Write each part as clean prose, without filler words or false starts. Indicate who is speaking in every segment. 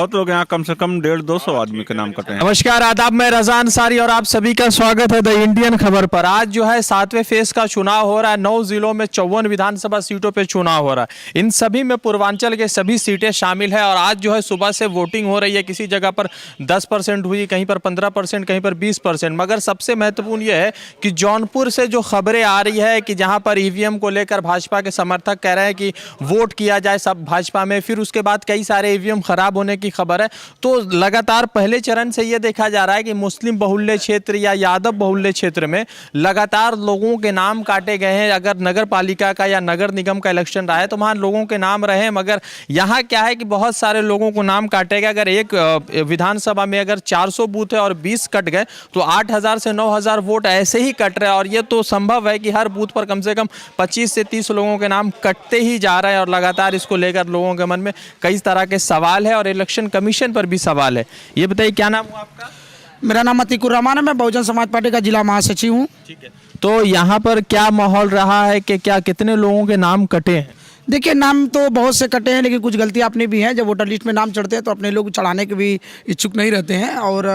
Speaker 1: बहुत लोग यहाँ कम से कम 150-200 आदमी के नाम कटे हैं।
Speaker 2: नमस्कार, आदाब, मैं रजा अंसारी और आप सभी का स्वागत है द इंडियन खबर पर। आज जो है 7वें फेज का चुनाव हो रहा है। 9 जिलों में 54 विधानसभा सीटों पे चुनाव हो रहा है। इन सभी में पूर्वांचल के सभी सीटें शामिल है और आज जो है सुबह से वोटिंग हो रही है। किसी जगह पर 10% हुई, कहीं पर 15%, कहीं पर 20%। मगर सबसे महत्वपूर्ण यह है कि जौनपुर से जो खबरें आ रही है कि जहां पर ईवीएम को लेकर भाजपा के समर्थक कह रहे हैं कि वोट किया जाए सब भाजपा में, फिर उसके बाद कई सारे ईवीएम खराब होने की खबर है। तो लगातार पहले चरण से यह देखा जा रहा है कि मुस्लिम बहुल्य क्षेत्र या यादव बहुल्य क्षेत्र में लगातार लोगों के नाम काटे गए हैं। अगर नगर पालिका का या नगर निगम का इलेक्शन रहा है तो वहां लोगों के नाम रहे, मगर यहां क्या है कि बहुत सारे लोगों को नाम काटे गए। अगर एक विधानसभा में अगर 400 बूथ है और 20 कट गए तो 8,000 से 9,000 वोट ऐसे ही कट रहे हैं। और ये तो संभव है कि हर बूथ पर कम से कम 25 से 30 लोगों के नाम कटते ही जा रहे हैं और लगातार इसको लेकर लोगों के मन में कई तरह के सवाल है और इलेक्शन कमीशन पर भी सवाल है। ये बताइए, क्या नाम हुआ आपका?
Speaker 3: मेरा नाम अतीकुर रहमान है। मैं बहुजन समाज पार्टी का जिला महासचिव हूँ।
Speaker 2: ठीक है, तो यहाँ पर क्या माहौल रहा है कि क्या कितने लोगों के नाम कटे हैं?
Speaker 3: देखिए, नाम तो बहुत से कटे हैं, लेकिन कुछ गलतियाँ अपनी भी हैं। जब वोटर लिस्ट में नाम चढ़ते हैं तो अपने लोग चढ़ाने के भी इच्छुक नहीं रहते हैं और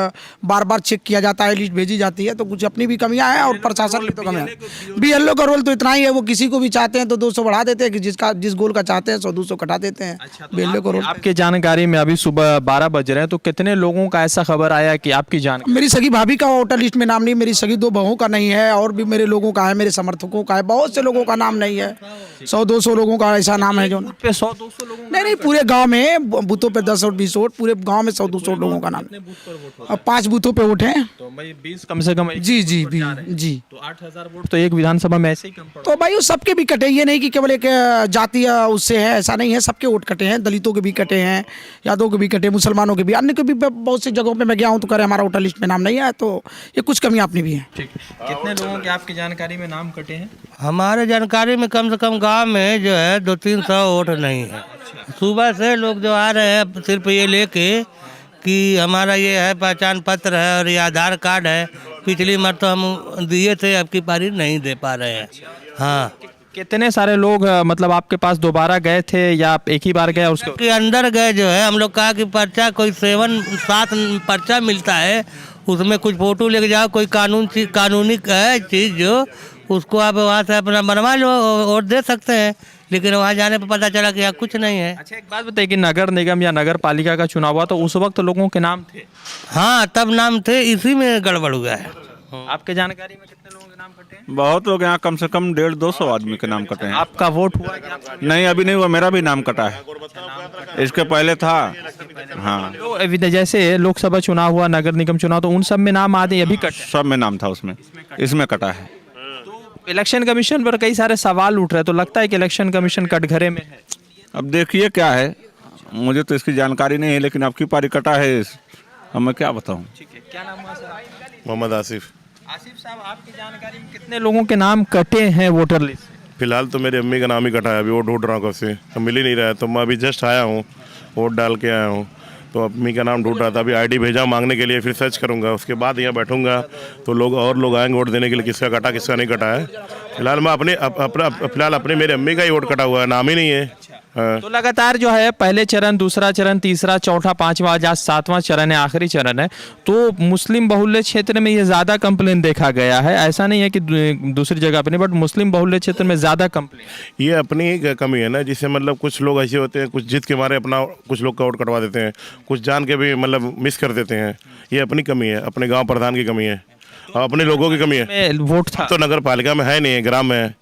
Speaker 3: बार बार चेक किया जाता है, लिस्ट भेजी जाती है, तो कुछ अपनी भी कमियां हैं और प्रशासन की तो कमियां हैं। BLO का रोल तो इतना ही है, वो किसी को भी चाहते हैं तो 200 बढ़ा देते हैं, कि जिस गोल का चाहते हैं 100-200 कटा देते हैं। BLO का रोल।
Speaker 2: आपके जानकारी में अभी सुबह 12 बज रहे हैं, तो कितने लोगों का ऐसा खबर आया कि आपकी जानकारी?
Speaker 3: मेरी सगी भाभी का वोटर लिस्ट में नाम नहीं, मेरी सगी 2 बहुओं का नहीं है, और भी मेरे लोगों का है, मेरे समर्थकों का है, बहुत से लोगों का नाम नहीं है। 100-200 लोगों का ऐसा नाम है जो
Speaker 2: पे 100-200 लोगों
Speaker 3: नहीं, पूरे गांव में बूथों पे 10 और 20 वोट, पूरे गांव में 100-200 लोगों का नाम। अब 5 बूथों पे वोट हैं
Speaker 2: तो भाई 20 कम से कम।
Speaker 3: जी
Speaker 2: तो 8,000 वोट तो एक विधानसभा में ऐसे ही कम पड़ा।
Speaker 3: तो भाई वो सबके भी कटे, ये नहीं कि केवल एक जातीय उससे है, ऐसा नहीं है। सबके वोट कटे हैं, दलितों के भी कटे हैं, यादवों के भी कटे, मुसलमानों के भी, अन्य के भी। बहुत सी जगहों पे मैं गया हूँ तो कह रहे हमारा वोटर लिस्ट में नाम नहीं आया, तो ये कुछ कमियाँ अपनी भी हैं।
Speaker 2: ठीक है, कितने लोगों के आपकी जानकारी में नाम कटे हैं?
Speaker 4: हमारे जानकारी में कम से कम गांव में जो है 200-300 वोट नहीं है। सुबह से लोग जो आ रहे हैं सिर्फ ये लेके कि हमारा ये है पहचान पत्र है और ये आधार कार्ड है। पिछली बार तो हम दिए थे, अब की पारी नहीं दे पा रहे हैं। हाँ,
Speaker 2: कितने सारे लोग मतलब आपके पास दोबारा गए थे या आप एक ही बार गए? उसके
Speaker 4: अंदर गए जो है, हम लोग कहा कि पर्चा कोई 7 पर्चा मिलता है, उसमें कुछ फोटो लेके जाओ, कोई कानूनी है चीज़ जो उसको आप वहाँ से अपना बनवा लो और दे सकते हैं। लेकिन वहाँ जाने पर पता चला कि यहाँ कुछ नहीं है।
Speaker 2: अच्छा, एक बात बताइए कि नगर निगम या नगर पालिका का चुनाव हुआ तो उस वक्त लोगों के नाम थे?
Speaker 4: हाँ, तब नाम थे, इसी में गड़बड़ हुआ है।
Speaker 2: आपके जानकारी में कितने लोगों के नाम कटे हैं?
Speaker 1: बहुत लोग यहाँ कम से कम 150-200 आदमी के नाम कटे हैं।
Speaker 2: आपका वोट हुआ क्या?
Speaker 1: नहीं, अभी नहीं हुआ, मेरा भी नाम कटा है। इसके पहले था। हाँ,
Speaker 2: तो जैसे लोकसभा चुनाव हुआ, नगर निगम चुनाव, तो उन सब में नाम आदि अभी कटे?
Speaker 1: सब में नाम था उसमें, इसमें कटा है।
Speaker 2: इलेक्शन कमीशन पर कई सारे सवाल उठ रहे हैं, तो लगता है कि इलेक्शन कमीशन कटघरे में है।
Speaker 1: अब देखिए क्या है, मुझे तो इसकी जानकारी नहीं है, लेकिन आपकी पारी कटा है, अब मैं क्या बताऊं।
Speaker 2: ठीक है, क्या नाम हुआ सर?
Speaker 5: मोहम्मद आसिफ।
Speaker 2: आसिफ साहब, आपकी जानकारी में कितने लोगों के नाम कटे हैं वोटर लिस्ट से?
Speaker 5: फिलहाल तो मेरी अम्मी का नाम ही कटा है, अभी वोट ढूंढ रहा हूँ, कब से मिल ही नहीं रहा है। तो मैं अभी जस्ट आया हूँ, वोट डाल के आया हूँ, तो अम्मी का नाम ढूंढ रहा था। अभी ID भेजा मांगने के लिए, फिर सर्च करूँगा, उसके बाद यहाँ बैठूंगा तो लोग आएंगे वोट देने के लिए, किसका कटा किसका नहीं कटा है। फिलहाल मैं अपने मेरे अम्मी का ही वोट कटा हुआ है, नाम ही नहीं है।
Speaker 2: तो लगातार जो है पहले चरण, दूसरा चरण, तीसरा, चौथा, पांचवा, आज 7वां चरण है, आखिरी चरण है। तो मुस्लिम बहुल्य क्षेत्र में ये ज्यादा कंप्लेन देखा गया है। ऐसा नहीं है कि दूसरी जगह पे नहीं, बट मुस्लिम बहुल्य क्षेत्र में ज्यादा कंप्लेन।
Speaker 5: ये अपनी ही कमी है ना, जिससे मतलब कुछ लोग ऐसे होते हैं, कुछ जीत के मारे अपना कुछ लोग का वोट कटवा देते हैं, कुछ जान के भी मतलब मिस कर देते हैं। ये अपनी कमी है, अपने गाँव प्रधान की कमी है और अपने लोगों की कमी है।
Speaker 2: वोट था
Speaker 5: तो नगर पालिका में है नहीं, ग्राम में है।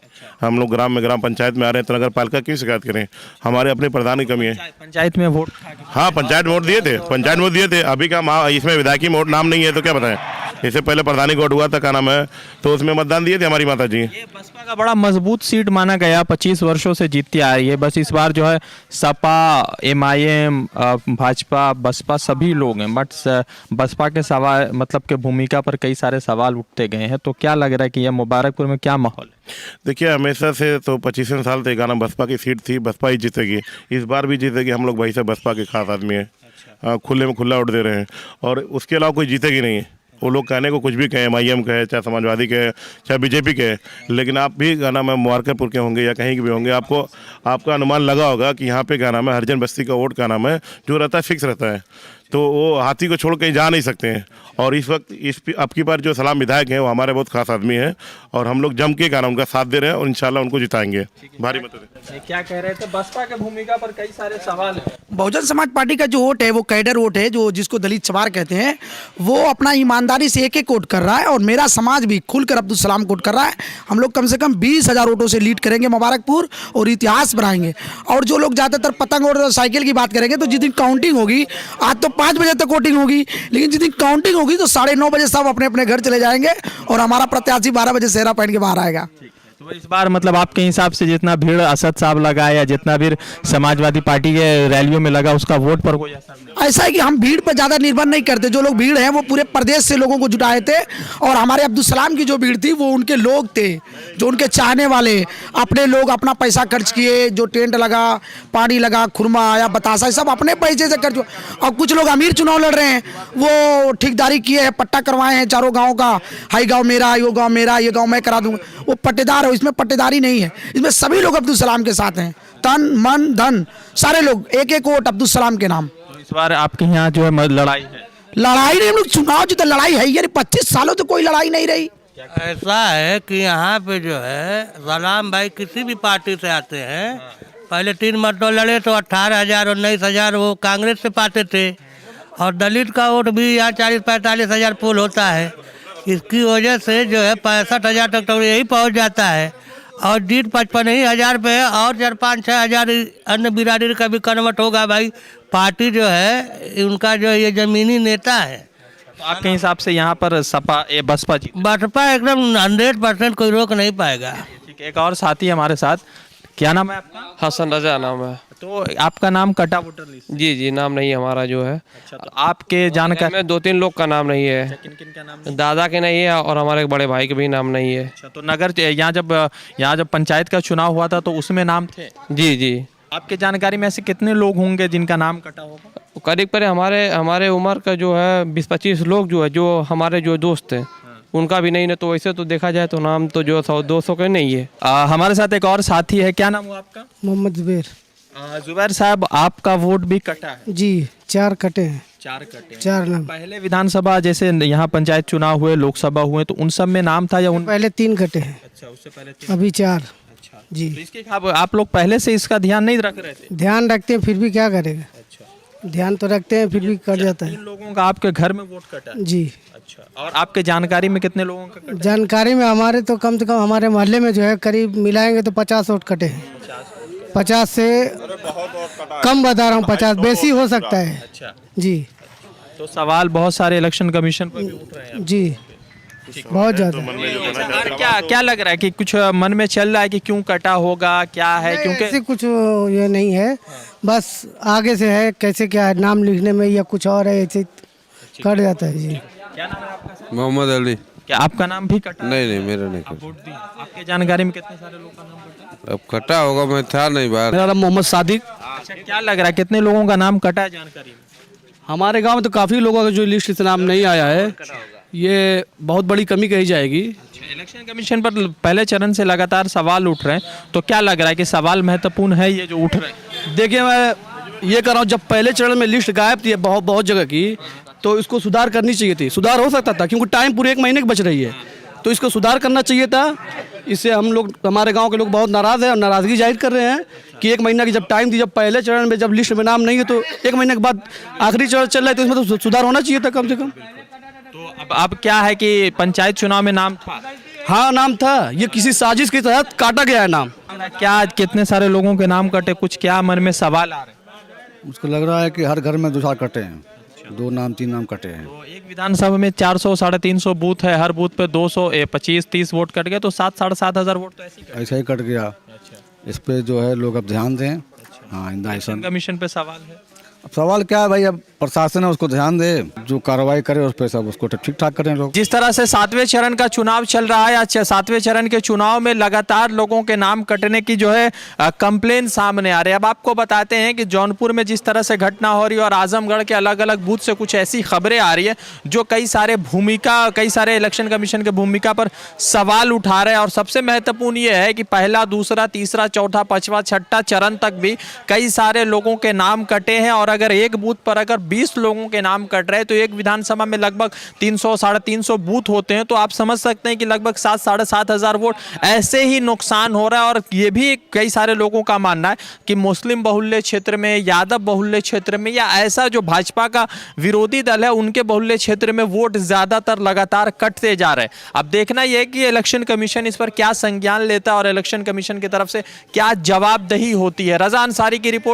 Speaker 5: हम लोग ग्राम पंचायत में आ रहे हैं, तो नगर पालिका क्यों शिकायत करें? हमारे अपने प्रधान की कमी है।
Speaker 2: पंचायत में वोट?
Speaker 5: हाँ, पंचायत में वोट दिए थे। अभी का इसमें विधायकी में वोट नाम नहीं है, तो क्या बताएं। इससे पहले प्रधानी वोट हुआ था, क्या नाम है, तो उसमें मतदान दिए थे हमारी माता जी।
Speaker 2: ये बसपा का बड़ा मजबूत सीट माना गया, 25 वर्षों से जीतती आ रही है। बस इस बार जो है सपा, MIM, भाजपा, बसपा सभी लोग हैं, बट बसपा के सवाल मतलब के भूमिका पर कई सारे सवाल उठते गए हैं। तो क्या लग रहा है कि यह मुबारकपुर में क्या माहौल है?
Speaker 5: देखिए, हमेशा से तो 25 साल से गाना बसपा की सीट थी, बसपा ही जीतेगी, इस बार भी जीतेगी। हम लोग भाई से बसपा के खास आदमी हैं, खुले में खुला वोट दे रहे हैं, और उसके अलावा कोई जीतेगी नहीं है। वो लोग कहने को कुछ भी कहें, MIM कहे, चाहे समाजवादी कहे, चाहे BJP कहे, लेकिन आप भी क्या नाम है मुबारकपुर के होंगे या कहीं के भी होंगे, आपको आपका अनुमान लगा होगा कि यहाँ पे क्या नाम है हरिजन बस्ती का वोट क्या नाम है जो रहता है फिक्स रहता है, तो वो हाथी को छोड़ कहीं जा नहीं सकते हैं। और इस वक्त अब की बार जो सलाम विधायक हैं वो हमारे बहुत खास आदमी हैं और हम लोग जम के क्या नाम उनका साथ दे रहे हैं और इंशाल्लाह उनको जिताएंगे भारी मतों से।
Speaker 2: क्या कह रहे थे, बसपा की भूमिका पर कई सारे सवाल हैं।
Speaker 3: बहुजन समाज पार्टी का जो वोट है वो कैडर वोट है, जो जिसको दलित सवार कहते हैं, वो अपना ईमानदारी से एक एक वोट कर रहा है और मेरा समाज भी खुलकर अब्दुल सलाम वोट कर रहा है। हम लोग कम से कम 20,000 वोटों से लीड करेंगे मुबारकपुर और इतिहास बनाएंगे। और जो लोग ज़्यादातर पतंग और साइकिल की बात करेंगे, तो जिस दिन काउंटिंग होगी, आज तो 5 बजे तक वोटिंग होगी, लेकिन जिस दिन काउंटिंग होगी तो 9:30 बजे सब अपने अपने घर चले जाएंगे और हमारा प्रत्याशी 12 बजे सेहरा पहन के बाहर आएगा।
Speaker 2: तो इस बार मतलब आपके हिसाब से जितना भीड़ असद साहब लगा या जितना भीड़ समाजवादी पार्टी के रैलियों में लगा, उसका वोट पर कोई असर नहीं?
Speaker 3: ऐसा है कि हम भीड़ पर ज़्यादा निर्भर नहीं करते। जो लोग भीड़ हैं वो पूरे प्रदेश से लोगों को जुटाए थे और हमारे अब्दुल सलाम की जो भीड़ थी वो उनके लोग थे, जो उनके चाहने वाले अपने लोग अपना पैसा खर्च किए, जो टेंट लगा, पानी लगा, खुरमा आया, बतासा, सब अपने पैसे से खर्च। और कुछ लोग अमीर चुनाव लड़ रहे हैं, वो ठेकेदारी किए हैं, पट्टा करवाए हैं चारों गाँव का, हाई गाँव मेरा, यो गाँव मेरा, ये गाँव मैं करा दूंगा, वो पट्टेदार है। इसमें पट्टेदारी नहीं है, इसमें सभी लोग अब्दुल सलाम के साथ हैं, तन मन धन सारे लोग, एक एक वोट अब्दुल सलाम के नाम।
Speaker 2: तो इस बार आपके यहाँ जो है लड़ाई है?
Speaker 3: लड़ाई नहीं, हम लोग चुनाव जीते, लड़ाई है यार, 25 सालों से कोई लड़ाई नहीं रही।
Speaker 4: ऐसा है कि यहाँ पे जो है सलाम भाई किसी भी पार्टी से आते हैं, पहले 3 मरतबा लड़े तो 18,000 और 19,000 वो कांग्रेस से पाते थे, और दलित का वोट भी यहाँ 40-45 हज़ार पोल होता है। इसकी वजह से जो है 65,000 तक तो यही पहुँच जाता है, और जीत 55,000 पे है, और 4-5-6 हज़ार अन्य बिरादरी का भी कन्वर्ट होगा। भाई पार्टी जो है उनका जो ये जमीनी नेता है।
Speaker 2: तो आपके हिसाब से यहाँ पर सपा बसपा जी?
Speaker 4: बसपा एकदम 100% कोई रोक नहीं पाएगा।
Speaker 2: ठीक है, एक और साथी हमारे साथ, क्या नाम है आपका?
Speaker 6: हसन रजा नाम है।
Speaker 2: तो आपका नाम कटा वोटर लिस्ट?
Speaker 6: जी जी, नाम नहीं हमारा जो है।
Speaker 2: अच्छा, तो आपके जानकारी
Speaker 6: में 2-3 लोग का नाम नहीं है।
Speaker 2: किन किन का नाम?
Speaker 6: दादा के नहीं है और हमारे एक बड़े भाई के भी नाम नहीं है।
Speaker 2: अच्छा, तो नगर यहाँ जब पंचायत का चुनाव हुआ था तो उसमें नाम थे?
Speaker 6: जी जी।
Speaker 2: आपके जानकारी में ऐसे कितने लोग होंगे जिनका नाम कटा होगा?
Speaker 6: करीब करीब हमारे उम्र का जो है 20-25 लोग जो है, जो हमारे जो दोस्त हैं उनका भी नहीं है। तो वैसे तो देखा जाए तो नाम तो जो 100-200 का नहीं है।
Speaker 2: हमारे साथ एक और साथी है, क्या नाम हुआ आपका?
Speaker 7: मोहम्मद जुबैर।
Speaker 2: जुबैर साहब, आपका वोट भी कटा है?
Speaker 7: जी, 4 कटे हैं।
Speaker 2: 4 कटे हैं।
Speaker 7: 4 नाम।
Speaker 2: पहले विधानसभा जैसे यहाँ पंचायत चुनाव हुए, लोकसभा हुए, तो उन सब में नाम था या उन?
Speaker 7: पहले 3 कटे हैं।
Speaker 2: अच्छा, उससे पहले 3।
Speaker 7: अभी 4।
Speaker 2: अच्छा
Speaker 7: जी।
Speaker 2: तो इसके आप लोग पहले से इसका ध्यान नहीं रख रहे थे?
Speaker 7: ध्यान रखते हैं, फिर भी क्या करेगा।
Speaker 2: अच्छा,
Speaker 7: ध्यान तो रखते हैं, फिर भी कट जाता है।
Speaker 2: 3 लोगों का आपके घर में वोट कटा है?
Speaker 7: जी।
Speaker 2: अच्छा, और आपके जानकारी में कितने लोगों का कटा?
Speaker 7: जानकारी में हमारे तो कम से कम हमारे मोहल्ले में जो है करीब मिलाएंगे तो 50 वोट कटे हैं। 50 से कम बता रहा हूँ, 50 बेसी हो सकता है।
Speaker 2: अच्छा
Speaker 7: जी।
Speaker 2: तो सवाल बहुत सारे इलेक्शन कमीशन पर भी उठ रहे हैं।
Speaker 7: जी, बहुत ज़्यादा।
Speaker 2: और क्या लग रहा है कि कुछ मन में चल रहा है कि क्यों कटा होगा, क्या है? क्योंकि
Speaker 7: ऐसे कुछ ये नहीं है, बस आगे से है कैसे क्या है, नाम लिखने में या कुछ और है, ऐसे कट जाता है। जी।
Speaker 2: क्या नाम है आपका?
Speaker 8: मोहम्मद अली।
Speaker 2: क्या आपका नाम भी कटा?
Speaker 8: नहीं, मेरा नहीं
Speaker 2: आप वोट दिए? आपके जानकारी में कितने सारे लोगों का नाम कटा?
Speaker 8: अब कटा होगा, मैं था नहीं बाहर।
Speaker 9: मेरा नाम मोहम्मद सादिक।
Speaker 2: अच्छा, क्या लग रहा है कितने लोगों का नाम कटा है जानकारी में?
Speaker 9: हमारे गांव में तो काफ़ी लोगों का जो लिस्ट से नाम नहीं आया है, ये बहुत बड़ी कमी कही जाएगी।
Speaker 2: इलेक्शन कमीशन पर पहले चरण से लगातार सवाल उठ रहे हैं, तो क्या लग रहा है कि सवाल महत्वपूर्ण है ये जो उठ रहे हैं?
Speaker 9: देखिए, मैं ये कर रहा हूँ, जब पहले चरण में लिस्ट गायब थी बहुत जगह की, तो इसको सुधार करनी चाहिए थी। सुधार हो सकता था क्योंकि टाइम पूरे 1 महीने की बच रही है, तो इसको सुधार करना चाहिए था। इससे हम लोग, हमारे गांव के लोग बहुत नाराज़ हैं और नाराज़गी जाहिर कर रहे हैं कि 1 महीना की जब टाइम थी, जब पहले चरण में जब लिस्ट में नाम नहीं है, तो 1 महीने के बाद आखिरी चरण चल रहा है, तो इसमें तो सुधार होना चाहिए था कम से कम।
Speaker 2: तो अब क्या है कि पंचायत चुनाव में नाम था?
Speaker 9: हाँ, नाम था, ये किसी साजिश के तहत काटा गया है नाम।
Speaker 2: क्या कितने सारे लोगों के नाम कटे, कुछ क्या मन में सवाल आ रहे हैं?
Speaker 10: मुझको लग रहा है कि हर घर में 2-4 कटे हैं, 2 नाम 3 नाम कटे हैं।
Speaker 2: तो एक विधानसभा में 400-350 बूथ है, हर बूथ पे 225-30 वोट कट गए, तो 7-7.5 हज़ार वोट तो
Speaker 10: ऐसा ही कट गया। इस पे जो है लोग अब ध्यान दें। हाँ, इंदा
Speaker 2: इलेक्शन कमीशन पे सवाल है।
Speaker 10: अब सवाल क्या है भाई, अब प्रशासन है उसको ध्यान दे, जो कार्रवाई करे उस पर सब उसको ठीक ठाक करें लोग।
Speaker 2: जिस तरह से 7वें चरण का चुनाव चल रहा है, आज 7वें चरण के चुनाव में लगातार लोगों के नाम कटने की जो है कंप्लेन सामने आ रही है। अब आपको बताते हैं कि जौनपुर में जिस तरह से घटना हो रही है और आजमगढ़ के अलग अलग बूथ से कुछ ऐसी खबरें आ रही है जो कई सारे इलेक्शन कमीशन के भूमिका पर सवाल उठा रहे हैं। और सबसे महत्वपूर्ण ये है कि पहला, दूसरा, तीसरा, चौथा, पांचवा, छठा चरण तक भी कई सारे लोगों के नाम कटे हैं। और अगर एक बूथ पर अगर 20 लोगों के नाम कट रहे हैं तो एक विधानसभा में लगभग 300 साढ़े 300 बूथ होते हैं, तो आप समझ सकते हैं कि लगभग 7 साढ़े 7 हजार वोट ऐसे ही नुकसान हो रहा है। और ये भी कई सारे लोगों का मानना है कि मुस्लिम बहुल्य क्षेत्र में, यादव बहुल्य क्षेत्र में, या ऐसा जो भाजपा का विरोधी दल है उनके बहुल्य क्षेत्र में वोट ज्यादातर लगातार कटते जा रहे हैं। अब देखना यह है कि इलेक्शन कमीशन इस पर क्या संज्ञान लेता है और इलेक्शन कमीशन की तरफ से क्या जवाबदेही होती है। रजा अंसारी की रिपोर्ट।